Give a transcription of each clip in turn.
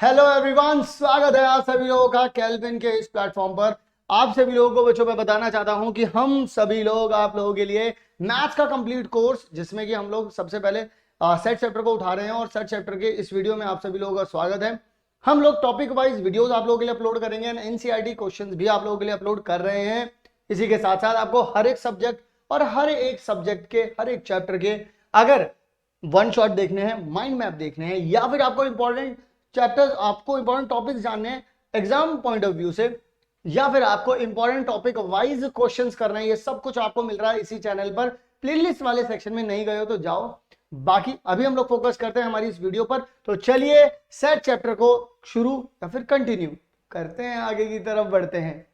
Hello everyone, स्वागत है आप सभी लोगों का केल्विन के इस प्लेटफॉर्म पर। आप सभी लोगों को बच्चों मैं बताना चाहता हूं कि हम सभी लोग आप लोगों के लिए मैथ्स का कंप्लीट कोर्स, जिसमें कि हम लोग सबसे पहले सेट चैप्टर को उठा रहे हैं और सेट चैप्टर के इस वीडियो में आप सभी लोगों का स्वागत है। हम लोग टॉपिक वाइज वीडियोस आप लोगों के लिए अपलोड करेंगे, एनसीईआरटी क्वेश्चंस भी आप लोगों के लिए अपलोड कर रहे हैं। इसी के साथ साथ आपको हर एक सब्जेक्ट और हर एक सब्जेक्ट के हर एक चैप्टर के अगर वन शॉट देखने हैं, माइंड मैप देखने हैं, या फिर आपको इंपॉर्टेंट चैप्टर्स, आपको इंपॉर्टेंट टॉपिक्स जानने हैं एग्जाम पॉइंट ऑफ व्यू से, या फिर आपको इंपॉर्टेंट टॉपिक वाइज क्वेश्चंस करना है, ये सब कुछ आपको मिल रहा है इसी चैनल पर। प्लेलिस्ट वाले सेक्शन में नहीं गए हो तो जाओ। बाकी अभी हम लोग फोकस करते हैं हमारी इस वीडियो पर, तो चलिए सेट चैप्टर को शुरू या फिर कंटिन्यू करते हैं, आगे की तरफ बढ़ते हैं।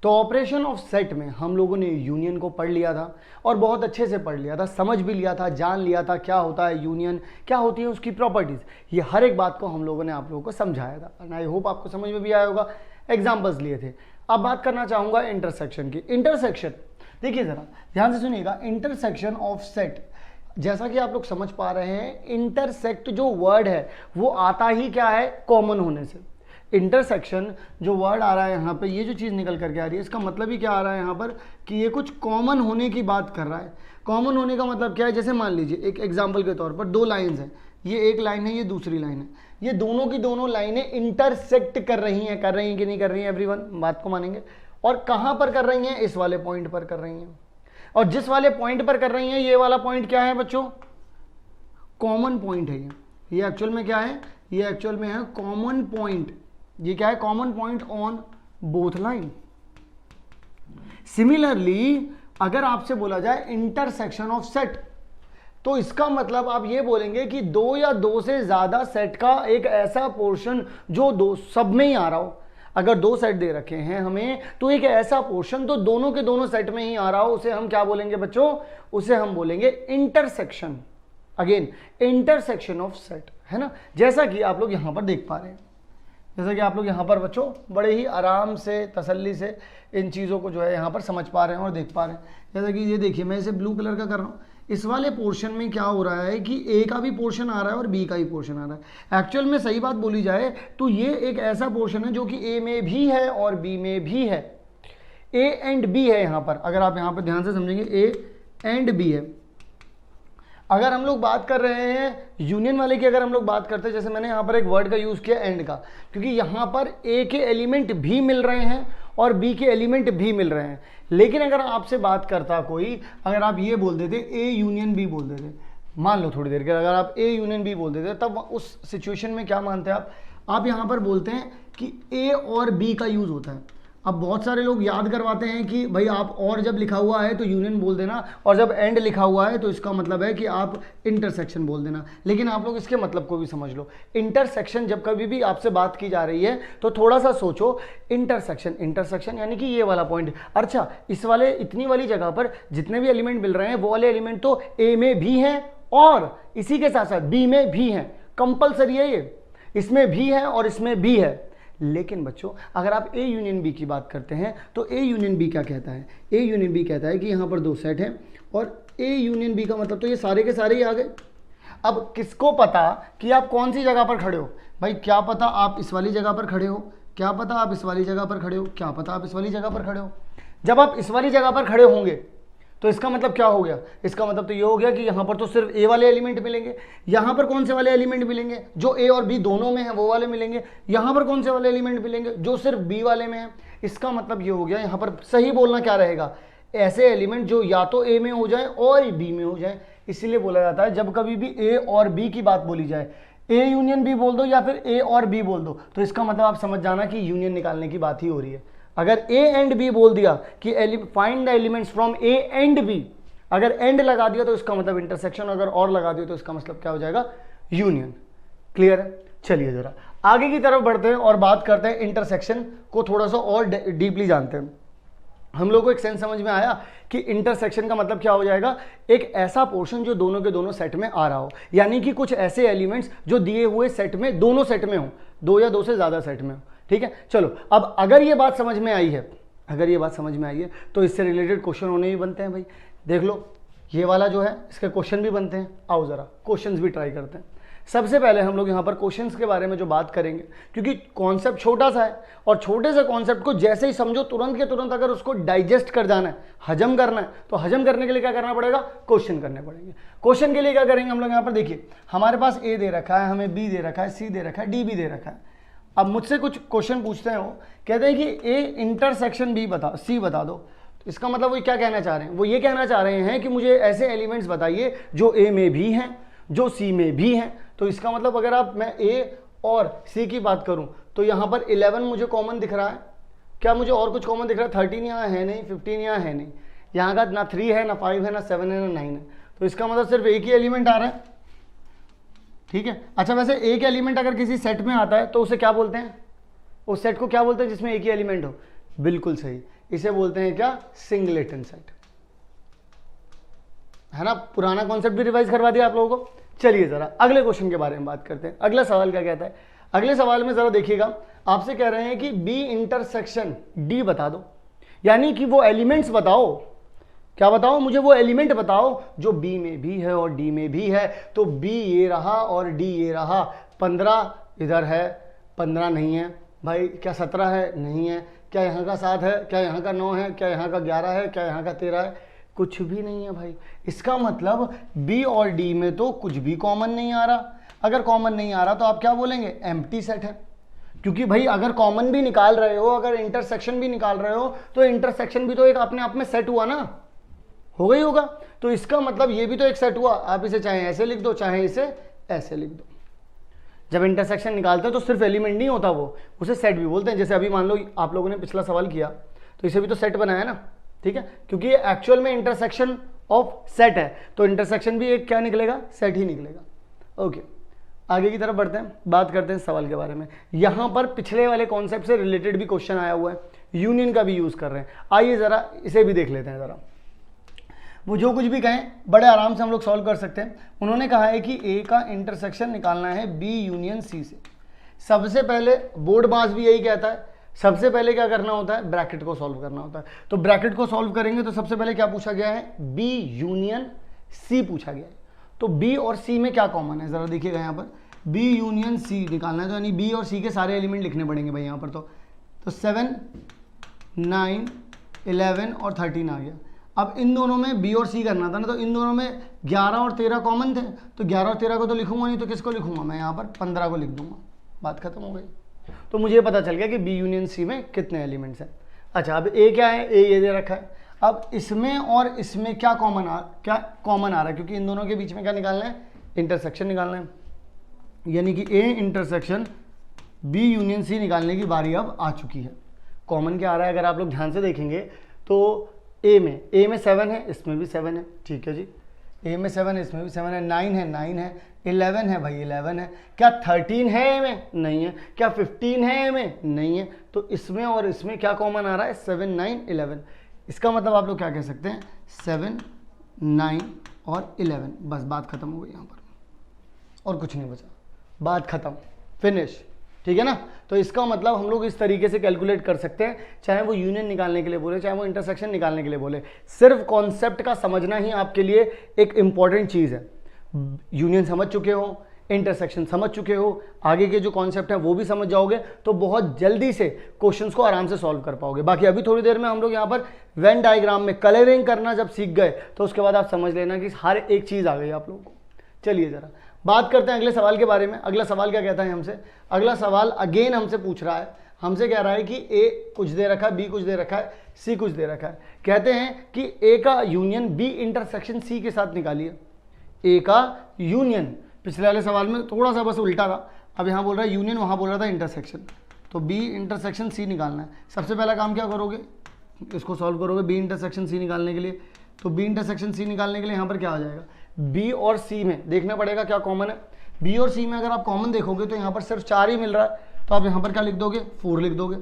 तो ऑपरेशन ऑफ सेट में हम लोगों ने यूनियन को पढ़ लिया था और बहुत अच्छे से पढ़ लिया था, समझ भी लिया था, जान लिया था क्या होता है यूनियन, क्या होती है उसकी प्रॉपर्टीज, ये हर एक बात को हम लोगों ने आप लोगों को समझाया था एंड आई होप आपको समझ में भी आया होगा। एग्जाम्पल्स लिए थे। अब बात करना चाहूंगा इंटरसेक्शन की। इंटरसेक्शन देखिए जरा ध्यान से सुनिएगा। इंटरसेक्शन ऑफ सेट, जैसा कि आप लोग समझ पा रहे हैं, इंटरसेक्ट जो वर्ड है वो आता ही क्या है, कॉमन होने से। इंटरसेक्शन जो वर्ड आ रहा है यहाँ पे, ये जो चीज़ निकल करके आ रही है, इसका मतलब ही क्या आ रहा है यहाँ पर कि ये कुछ कॉमन होने की बात कर रहा है। कॉमन होने का मतलब क्या है, जैसे मान लीजिए एक एग्जांपल के तौर पर दो लाइंस हैं, ये एक लाइन है, ये दूसरी लाइन है, ये दोनों की दोनों लाइनें इंटरसेक्ट कर रही हैं कि नहीं कर रही हैं, एवरीवन बात को मानेंगे। और कहाँ पर कर रही हैं, इस वाले पॉइंट पर कर रही हैं। और जिस वाले पॉइंट पर कर रही हैं, ये वाला पॉइंट क्या है बच्चों, कॉमन पॉइंट है। ये एक्चुअल में क्या है, ये एक्चुअल में है कॉमन पॉइंट। ये क्या है, common point on both line. Similarly अगर आपसे बोला जाए इंटरसेक्शन ऑफ सेट, तो इसका मतलब आप ये बोलेंगे कि दो या दो से ज्यादा सेट का एक ऐसा पोर्शन जो दो सब में ही आ रहा हो। अगर दो सेट दे रखे हैं हमें, तो एक ऐसा पोर्शन तो दोनों के दोनों सेट में ही आ रहा हो, उसे हम क्या बोलेंगे बच्चों, उसे हम बोलेंगे intersection. Again intersection of set, है ना। जैसा कि आप लोग यहां पर देख पा रहे हैं, जैसा कि आप लोग यहाँ पर बच्चों बड़े ही आराम से, तसल्ली से इन चीज़ों को जो है यहाँ पर समझ पा रहे हैं और देख पा रहे हैं। जैसा कि ये देखिए, मैं इसे ब्लू कलर का कर रहा हूँ। इस वाले पोर्शन में क्या हो रहा है कि ए का भी पोर्शन आ रहा है और बी का ही पोर्शन आ रहा है। एक्चुअल में सही बात बोली जाए तो ये एक ऐसा पोर्शन है जो कि ए में भी है और बी में भी है। ए एंड बी है यहाँ पर, अगर आप यहाँ पर ध्यान से समझेंगे, ए एंड बी है। अगर हम लोग बात कर रहे हैं यूनियन वाले की, अगर हम लोग बात करते हैं, जैसे मैंने यहाँ पर एक वर्ड का यूज़ किया एंड का, क्योंकि यहाँ पर ए के एलिमेंट भी मिल रहे हैं और बी के एलिमेंट भी मिल रहे हैं। लेकिन अगर आपसे बात करता कोई, अगर आप ये बोल देते ए यूनियन बी बोल देते, मान लो थोड़ी देर के, अगर आप ए यूनियन बी बोल देते, तब उस सिचुएशन में क्या मानते हैं आप यहाँ पर बोलते हैं कि ए और बी का यूज़ होता है। अब बहुत सारे लोग याद करवाते हैं कि भाई आप और जब लिखा हुआ है तो यूनियन बोल देना, और जब एंड लिखा हुआ है तो इसका मतलब है कि आप इंटरसेक्शन बोल देना। लेकिन आप लोग इसके मतलब को भी समझ लो। इंटरसेक्शन जब कभी भी आपसे बात की जा रही है तो थोड़ा सा सोचो, इंटरसेक्शन, इंटरसेक्शन यानी कि ये वाला पॉइंट। अच्छा, इस वाले इतनी वाली जगह पर जितने भी एलिमेंट मिल रहे हैं वो वाले एलिमेंट तो ए में भी हैं और इसी के साथ साथ बी में भी हैं। कंपल्सरी है ये, इसमें भी है और इसमें भी है। लेकिन बच्चों अगर आप ए यूनियन बी की बात करते हैं तो ए यूनियन बी क्या कहता है, ए यूनियन बी कहता है कि यहाँ पर दो सेट हैं और ए यूनियन बी का मतलब तो ये सारे के सारे ही आ गए। अब किसको पता कि आप कौन सी जगह पर खड़े हो, भाई क्या पता आप इस वाली जगह पर खड़े हो, क्या पता आप इस वाली जगह पर खड़े हो, क्या पता आप इस वाली जगह पर खड़े हो। जब आप इस वाली जगह पर खड़े होंगे तो इसका मतलब क्या हो गया, इसका मतलब तो ये हो गया कि यहाँ पर तो सिर्फ ए वाले एलिमेंट मिलेंगे। यहाँ पर कौन से वाले एलिमेंट मिलेंगे, जो ए और बी दोनों में है वो वाले मिलेंगे। यहाँ पर कौन से वाले एलिमेंट मिलेंगे, जो सिर्फ बी वाले में है। इसका मतलब ये हो गया, यहाँ पर सही बोलना क्या रहेगा, ऐसे एलिमेंट जो या तो ए में हो जाए और बी में हो जाए। इसीलिए बोला जाता है जब कभी भी ए और बी की बात बोली जाए, ए यूनियन बी बोल दो या फिर ए और बी बोल दो, तो इसका मतलब आप समझ जाना कि यूनियन निकालने की बात ही हो रही है। अगर ए एंड बी बोल दिया कि find the elements from A and B, अगर एंड लगा दिया तो इसका मतलब इंटरसेक्शन, अगर और लगा दिया तो इसका मतलब क्या हो जाएगा, यूनियन। क्लियर है। चलिए जरा आगे की तरफ बढ़ते हैं और बात करते हैं, इंटरसेक्शन को थोड़ा सा और डीपली जानते हैं। हम लोग को एक सेंस समझ में आया कि इंटरसेक्शन का मतलब क्या हो जाएगा, एक ऐसा पोर्शन जो दोनों के दोनों सेट में आ रहा हो, यानी कि कुछ ऐसे एलिमेंट्स जो दिए हुए सेट में, दोनों सेट में हो, दो या दो से ज्यादा सेट में हो। ठीक है, चलो अब अगर ये बात समझ में आई है, अगर ये बात समझ में आई है तो इससे रिलेटेड क्वेश्चन होने ही बनते हैं भाई। देख लो ये वाला जो है इसके क्वेश्चन भी बनते हैं, आओ जरा क्वेश्चंस भी ट्राई करते हैं। सबसे पहले हम लोग यहाँ पर क्वेश्चंस के बारे में जो बात करेंगे, क्योंकि कॉन्सेप्ट छोटा सा है और छोटे से कॉन्सेप्ट को जैसे ही समझो तुरंत के तुरंत अगर उसको डाइजेस्ट कर जाना है, हजम करना है, तो हजम करने के लिए क्या करना पड़ेगा, क्वेश्चन करने पड़ेंगे। क्वेश्चन के लिए क्या करेंगे हम लोग, यहाँ पर देखिए हमारे पास ए दे रखा है, हमें बी दे रखा है, सी दे रखा है, डी भी दे रखा है। अब मुझसे कुछ क्वेश्चन पूछते हैं, वो कहते हैं कि ए इंटरसेक्शन बी बता, सी बता दो। तो इसका मतलब वो क्या कहना चाह रहे हैं, वो ये कहना चाह रहे हैं कि मुझे ऐसे एलिमेंट्स बताइए जो ए में भी हैं, जो सी में भी हैं। तो इसका मतलब अगर आप मैं ए और सी की बात करूं तो यहाँ पर 11 मुझे कॉमन दिख रहा है। क्या मुझे और कुछ कॉमन दिख रहा है? 13 यहाँ है नहीं, 15 यहाँ है नहीं, यहाँ का ना 3 है, ना 5 है, ना 7 है, ना 9 है। तो इसका मतलब सिर्फ एक ही एलिमेंट आ रहा है, ठीक है। अच्छा, वैसे एक एलिमेंट अगर किसी सेट में आता है तो उसे क्या बोलते हैं, उस सेट को क्या बोलते हैं जिसमें एक ही एलिमेंट हो? बिल्कुल सही, इसे बोलते हैं क्या, सिंगलेटन सेट, है ना। पुराना कॉन्सेप्ट भी रिवाइज करवा दिया आप लोगों को। चलिए जरा अगले क्वेश्चन के बारे में बात करते हैं। अगला सवाल क्या कहता है, अगले सवाल में जरा देखिएगा, आपसे कह रहे हैं कि बी इंटरसेक्शन डी बता दो, यानी कि वो एलिमेंट्स बताओ। क्या बताओ? मुझे वो एलिमेंट बताओ जो बी में भी है और डी में भी है। तो बी ये रहा और डी ये रहा। 15 इधर है, 15 नहीं है भाई। क्या 17 है? नहीं है। क्या यहाँ का 7 है? क्या यहाँ का 9 है? क्या यहाँ का 11 है? क्या यहाँ का 13 है? कुछ भी नहीं है भाई। इसका मतलब बी और डी में तो कुछ भी कॉमन नहीं आ रहा। अगर कॉमन नहीं आ रहा तो आप क्या बोलेंगे, एम्प्टी सेट है। क्योंकि भाई अगर कॉमन भी निकाल रहे हो, अगर इंटरसेक्शन भी निकाल रहे हो, तो इंटरसेक्शन भी तो एक अपने आप में सेट हुआ ना, हो गई होगा। तो इसका मतलब ये भी तो एक सेट हुआ। आप इसे चाहे ऐसे लिख दो, चाहे इसे ऐसे लिख दो। जब इंटरसेक्शन निकालते हैं तो सिर्फ एलिमेंट नहीं होता, वो उसे सेट भी बोलते हैं। जैसे अभी मान लो आप लोगों ने पिछला सवाल किया तो इसे भी तो सेट बनाया ना, ठीक है, क्योंकि ये एक्चुअल में इंटरसेक्शन ऑफ सेट है। तो इंटरसेक्शन भी एक क्या निकलेगा, सेट ही निकलेगा। ओके, आगे की तरफ बढ़ते हैं, बात करते हैं सवाल के बारे में। यहां पर पिछले वाले कॉन्सेप्ट से रिलेटेड भी क्वेश्चन आया हुआ है, यूनियन का भी यूज कर रहे हैं। आइए जरा इसे भी देख लेते हैं। जरा वो जो कुछ भी कहें बड़े आराम से हम लोग सॉल्व कर सकते हैं। उन्होंने कहा है कि ए का इंटरसेक्शन निकालना है बी यूनियन सी से। सबसे पहले बोर्ड मास भी यही कहता है, सबसे पहले क्या करना होता है, ब्रैकेट को सॉल्व करना होता है। तो ब्रैकेट को सॉल्व करेंगे तो सबसे पहले क्या पूछा गया है, बी यूनियन सी पूछा गया है। तो बी और सी में क्या कॉमन है, जरा देखिएगा यहाँ पर, बी यूनियन सी निकालना है। तो यानी बी और सी के सारे एलिमेंट लिखने पड़ेंगे भाई यहाँ पर। तो 7, 9, 11 और 13 आ गया। अब इन दोनों में बी और सी करना था ना, तो इन दोनों में 11 और 13 कॉमन थे। तो 11 और 13 को तो लिखूंगा नहीं, तो किसको लिखूंगा मैं यहाँ पर, 15 को लिख दूंगा। बात खत्म हो गई। तो मुझे पता चल गया कि बी यूनियन सी में कितने एलिमेंट्स हैं। अच्छा, अब ए क्या है, ए ये दे रखा है। अब इसमें और इसमें क्या कॉमन आ रहा है, क्योंकि इन दोनों के बीच में क्या निकालना है, इंटरसेक्शन निकालना है। यानी कि A intersection B union C निकालने की बारी अब आ चुकी है। कॉमन क्या आ रहा है, अगर आप लोग ध्यान से देखेंगे तो ए में 7 है, इसमें भी 7 है, ठीक है जी। ए में 7 है, इसमें भी 7 है, 9 है, 9 है, 11 है भाई, 11 है। क्या 13 है ए में? नहीं है। क्या 15 है ए में? नहीं है। तो इसमें और इसमें क्या कॉमन आ रहा है, 7, 9, 11। इसका मतलब आप लोग क्या कह सकते हैं, 7, 9 और 11। बस बात खत्म हो गई यहाँ पर, और कुछ नहीं बचा, बात खत्म, फिनिश, ठीक है ना। तो इसका मतलब हम लोग इस तरीके से कैलकुलेट कर सकते हैं, चाहे वो यूनियन निकालने के लिए बोले, चाहे वो इंटरसेक्शन निकालने के लिए बोले। सिर्फ कॉन्सेप्ट का समझना ही आपके लिए एक इंपॉर्टेंट चीज़ है। यूनियन समझ चुके हो, इंटरसेक्शन समझ चुके हो, आगे के जो कॉन्सेप्ट है वो भी समझ जाओगे, तो बहुत जल्दी से क्वेश्चंस को आराम से सॉल्व कर पाओगे। बाकी अभी थोड़ी देर में हम लोग यहाँ पर वेन डायग्राम में कलरिंग करना जब सीख गए तो उसके बाद आप समझ लेना कि हर एक चीज़ आ गई आप लोगों को। चलिए जरा बात करते हैं अगले सवाल के बारे में। अगला सवाल क्या कहता है हमसे, अगला सवाल अगेन हमसे पूछ रहा है, हमसे कह रहा है कि ए कुछ दे रखा है, बी कुछ दे रखा है, सी कुछ दे रखा है। कहते हैं कि ए का यूनियन बी इंटरसेक्शन सी के साथ निकालिए। ए का यूनियन, पिछले वाले सवाल में थोड़ा सा बस उल्टा था, अब यहाँ बोल रहा है यूनियन, वहाँ बोल रहा था इंटरसेक्शन। तो बी इंटरसेक्शन सी निकालना है। सबसे पहला काम क्या करोगे, इसको सॉल्व करोगे बी इंटरसेक्शन सी निकालने के लिए। तो बी इंटरसेक्शन सी निकालने के लिए यहाँ पर क्या आ जाएगा, बी और सी में देखना पड़ेगा क्या कॉमन है। बी और सी में अगर आप कॉमन देखोगे तो यहाँ पर सिर्फ 4 ही मिल रहा है, तो आप यहाँ पर क्या लिख दोगे, 4 लिख दोगे।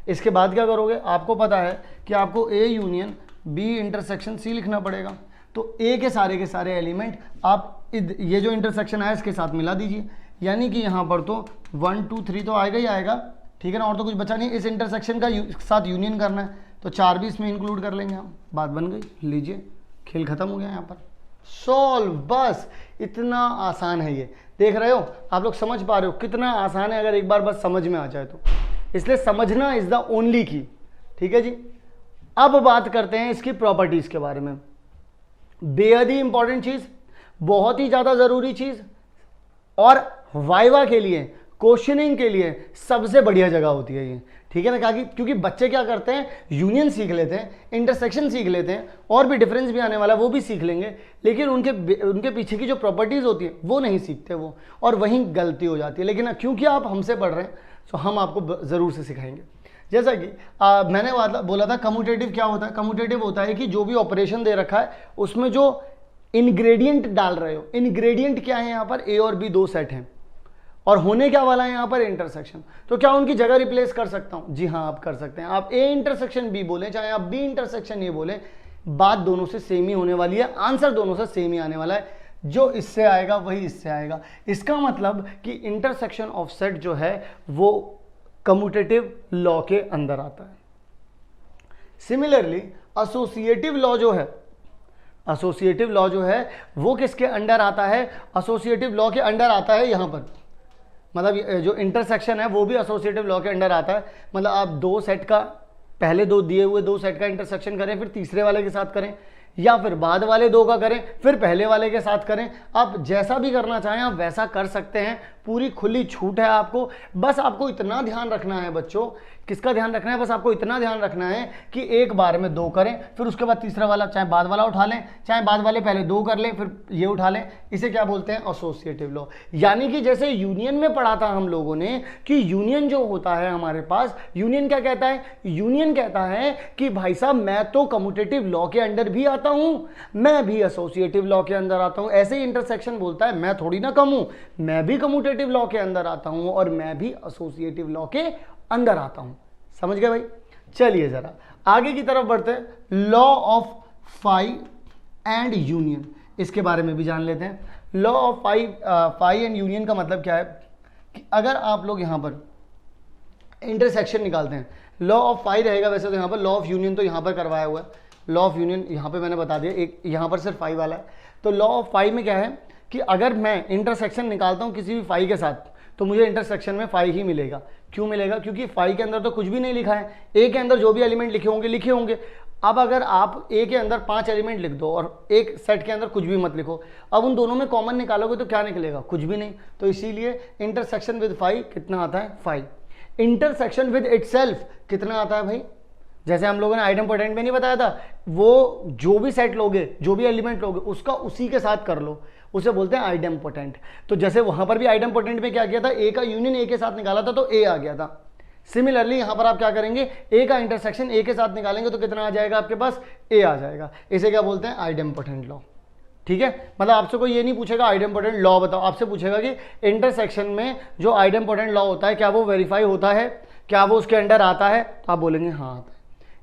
इसके बाद क्या करोगे, आपको पता है कि आपको A union B intersection C लिखना पड़ेगा। तो ए के सारे एलिमेंट आप ये जो इंटरसेक्शन है इसके साथ मिला दीजिए, यानी कि यहाँ पर तो 1, 2, 3 तो आएगा ही आएगा, ठीक है ना, और तो कुछ बचा नहीं। इस इंटरसेक्शन का साथ यूनियन करना है, तो 4 भी इसमें इंक्लूड कर लेंगे हम। बात बन गई, लीजिए खेल खत्म हो गया यहाँ पर, सॉल्व। बस इतना आसान है ये। देख रहे हो आप लोग, समझ पा रहे हो कितना आसान है अगर एक बार बस समझ में आ जाए तो। इसलिए समझना इज द ओनली की। ठीक है जी, अब बात करते हैं इसकी प्रॉपर्टीज के बारे में। बेहद ही इंपॉर्टेंट चीज, बहुत ही ज्यादा जरूरी चीज, और वाइवा के लिए, क्वेश्चनिंग के लिए सबसे बढ़िया जगह होती है ये। ठीक है ना, क्योंकि बच्चे क्या करते हैं, यूनियन सीख लेते हैं, इंटरसेक्शन सीख लेते हैं, और भी डिफरेंस भी आने वाला है वो भी सीख लेंगे, लेकिन उनके पीछे की जो प्रॉपर्टीज होती है वो नहीं सीखते वो, और वहीं गलती हो जाती है। लेकिन क्योंकि आप हमसे पढ़ रहे हैं तो हम आपको जरूर से सिखाएंगे। जैसा कि मैंने बोला था कम्यूटेटिव क्या होता है। कम्यूटेटिव होता है कि जो भी ऑपरेशन दे रखा है उसमें जो इंग्रेडिएंट डाल रहे हो, इंग्रेडिएंट क्या है यहाँ पर, ए और बी दो सेट हैं, और होने क्या वाला है यहाँ पर, इंटरसेक्शन। तो क्या उनकी जगह रिप्लेस कर सकता हूँ? जी हाँ, आप कर सकते हैं। आप ए इंटरसेक्शन बी बोले, चाहे आप बी इंटरसेक्शन ए बोले, बात दोनों से सेम ही होने वाली है, आंसर दोनों से सेम ही आने वाला है। जो इससे आएगा वही इससे आएगा। इसका मतलब कि इंटरसेक्शन ऑफ सेट जो है वो कम्यूटेटिव लॉ के अंदर आता है। सिमिलरली एसोसिएटिव लॉ जो है, एसोसिएटिव लॉ जो है वो किसके अंडर आता है? एसोसिएटिव लॉ के अंडर आता है यहाँ पर, मतलब जो इंटरसेक्शन है वो भी एसोसिएटिव लॉ के अंडर आता है। मतलब आप दो सेट का, पहले दो दिए हुए दो सेट का इंटरसेक्शन करें, फिर तीसरे वाले के साथ करें, या फिर बाद वाले दो का करें फिर पहले वाले के साथ करें। आप जैसा भी करना चाहें आप वैसा कर सकते हैं, पूरी खुली छूट है आपको। बस आपको इतना ध्यान रखना है बच्चों, किसका ध्यान रखना है? बस आपको इतना ध्यान रखना है कि एक बार में दो करें, फिर उसके बाद तीसरा वाला चाहे बाद वाला उठा लें, चाहे बाद वाले पहले दो कर लें फिर ये उठा लें। इसे क्या बोलते हैं? Associative law. यानी कि जैसे यूनियन में पढ़ा था हम लोगों ने कि यूनियन जो होता है हमारे पास, यूनियन क्या कहता है? यूनियन कहता है कि भाई साहब मैं तो कम्यूटेटिव लॉ के अंडर भी आता हूं, मैं भी एसोसिएटिव लॉ के अंदर आता हूं। ऐसे ही इंटरसेक्शन बोलता है मैं थोड़ी ना कम हूं, मैं भी कम्यूटेटिव लॉ के अंदर आता हूं और मैं भी एसोसिएटिव लॉ के अंदर आता हूं। समझ गए भाई? चलिए जरा आगे की तरफ बढ़ते हैं। Law of phi and union, इसके बारे में भी जान लेते हैं। Law of phi and union का मतलब क्या है कि अगर आप लोग यहां पर इंटरसेक्शन निकालते हैं, लॉ ऑफ फाई रहेगा वैसे तो यहां पर, लॉ ऑफ यूनियन तो यहां पर करवाया हुआ है। लॉ ऑफ यूनियन यहां पे मैंने बता दिया, एक यहां पर सिर्फ फाई वाला है। तो लॉ ऑफ फाई में क्या है कि अगर मैं इंटरसेक्शन निकालता हूं किसी भी फाई के साथ तो मुझे इंटरसेक्शन में फाई ही मिलेगा। क्यों मिलेगा? क्योंकि फाई के अंदर तो कुछ भी नहीं लिखा है, ए के अंदर जो भी एलिमेंट लिखे होंगे लिखे होंगे। अब अगर आप ए के अंदर 5 एलिमेंट लिख दो और एक सेट के अंदर कुछ भी मत लिखो, अब उन दोनों में कॉमन निकालोगे तो क्या निकलेगा? कुछ भी नहीं। तो इसीलिए इंटरसेक्शन विद फाई कितना आता है? फाई। इंटरसेक्शन विद इटसेल्फ कितना आता है भाई? जैसे हम लोगों ने आइडेम्पोटेंट में नहीं बताया था, वो जो भी सेट लोगे, जो भी एलिमेंट लोगे उसका उसी के साथ कर लो, उसे बोलते हैं आइडेम्पोटेंट। तो जैसे वहां पर भी आइडेम्पोटेंट में क्या किया था, ए का यूनियन ए के साथ निकाला था तो ए आ गया था। सिमिलरली यहां पर आप क्या करेंगे, ए का इंटरसेक्शन ए के साथ निकालेंगे तो कितना आ जाएगा आपके पास? ए आ जाएगा। इसे क्या बोलते हैं? Idempotent law. ठीक है, मतलब आपसे कोई ये नहीं पूछेगा आइडेम्पोटेंट लॉ बताओ, आपसे पूछेगा कि इंटरसेक्शन में जो आइडेम्पोटेंट लॉ होता है क्या वो वेरीफाई होता है, क्या वो उसके अंडर आता है? तो आप बोलेंगे हाँ आता है।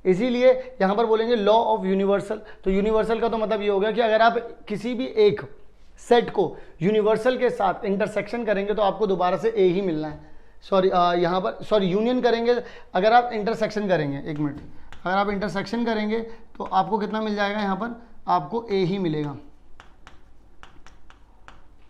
इसीलिए यहां पर बोलेंगे लॉ ऑफ यूनिवर्सल। तो यूनिवर्सल का तो मतलब ये हो गया कि अगर आप किसी भी एक सेट को यूनिवर्सल के साथ इंटरसेक्शन करेंगे तो आपको दोबारा से ए ही मिलना है। सॉरी यहाँ पर यूनियन करेंगे, अगर आप इंटरसेक्शन करेंगे, एक मिनट, अगर आप इंटरसेक्शन करेंगे तो आपको कितना मिल जाएगा? यहाँ पर आपको ए ही मिलेगा।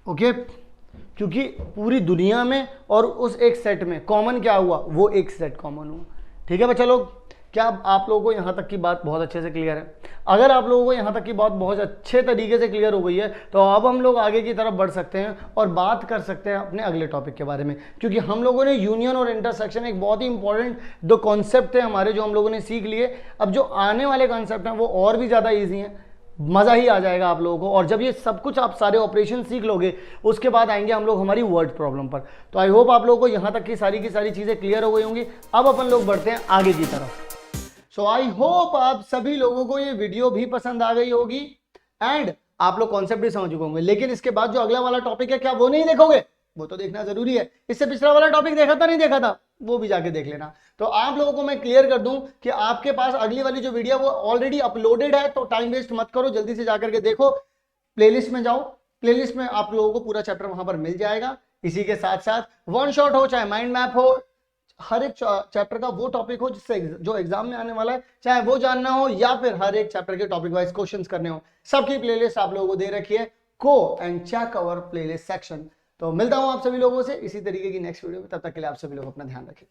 ओके, क्योंकि पूरी दुनिया में और उस एक सेट में कॉमन क्या हुआ? वो एक सेट कॉमन हुआ। ठीक है बच्चा लोग, क्या आप लोगों को यहाँ तक की बात बहुत अच्छे से क्लियर है? अगर आप लोगों को यहाँ तक की बात बहुत अच्छे तरीके से क्लियर हो गई है तो अब हम लोग आगे की तरफ बढ़ सकते हैं और बात कर सकते हैं अपने अगले टॉपिक के बारे में, क्योंकि हम लोगों ने यूनियन और इंटरसेक्शन एक बहुत ही इंपॉर्टेंट दो कॉन्सेप्ट थे हमारे जो हम लोगों ने सीख लिए। अब जो आने वाले कॉन्सेप्ट हैं वो और भी ज़्यादा ईजी हैं, मज़ा ही आ जाएगा आप लोगों को। और जब ये सब कुछ आप सारे ऑपरेशन सीख लोगे उसके बाद आएंगे हम लोग हमारी वर्ड प्रॉब्लम पर। तो आई होप आप लोगों को यहाँ तक की सारी चीज़ें क्लियर हो गई होंगी। अब अपन लोग बढ़ते हैं आगे की तरफ। सो आई होप आप सभी लोगों को ये वीडियो भी पसंद आ गई होगी एंड आप लोग कॉन्सेप्ट भी समझ चुके होंगे। लेकिन इसके बाद जो अगला वाला टॉपिक है क्या वो नहीं देखोगे? वो तो देखना जरूरी है। इससे पिछला वाला टॉपिक देखा था नहीं देखा था? वो भी जाके देख लेना। तो आप लोगों को मैं क्लियर कर दूं कि आपके पास अगली वाली जो वीडियो वो ऑलरेडी अपलोडेड है, तो टाइम वेस्ट मत करो, जल्दी से जाकर के देखो, प्लेलिस्ट में जाओ, प्लेलिस्ट में आप लोगों को पूरा चैप्टर वहां पर मिल जाएगा। इसी के साथ साथ वन शॉट हो चाहे माइंड मैप हो, हर एक चैप्टर का वो टॉपिक हो जिससे जो एग्जाम में आने वाला है, चाहे वो जानना हो या फिर हर एक चैप्टर के टॉपिक वाइज क्वेश्चंस करने हो, सबकी प्लेलिस्ट आप लोगों को दे रखी है। Go and check our playlist section. तो मिलता हूं आप सभी लोगों से इसी तरीके की नेक्स्ट वीडियो में, तब तक के लिए आप सभी लोग अपना ध्यान रखें।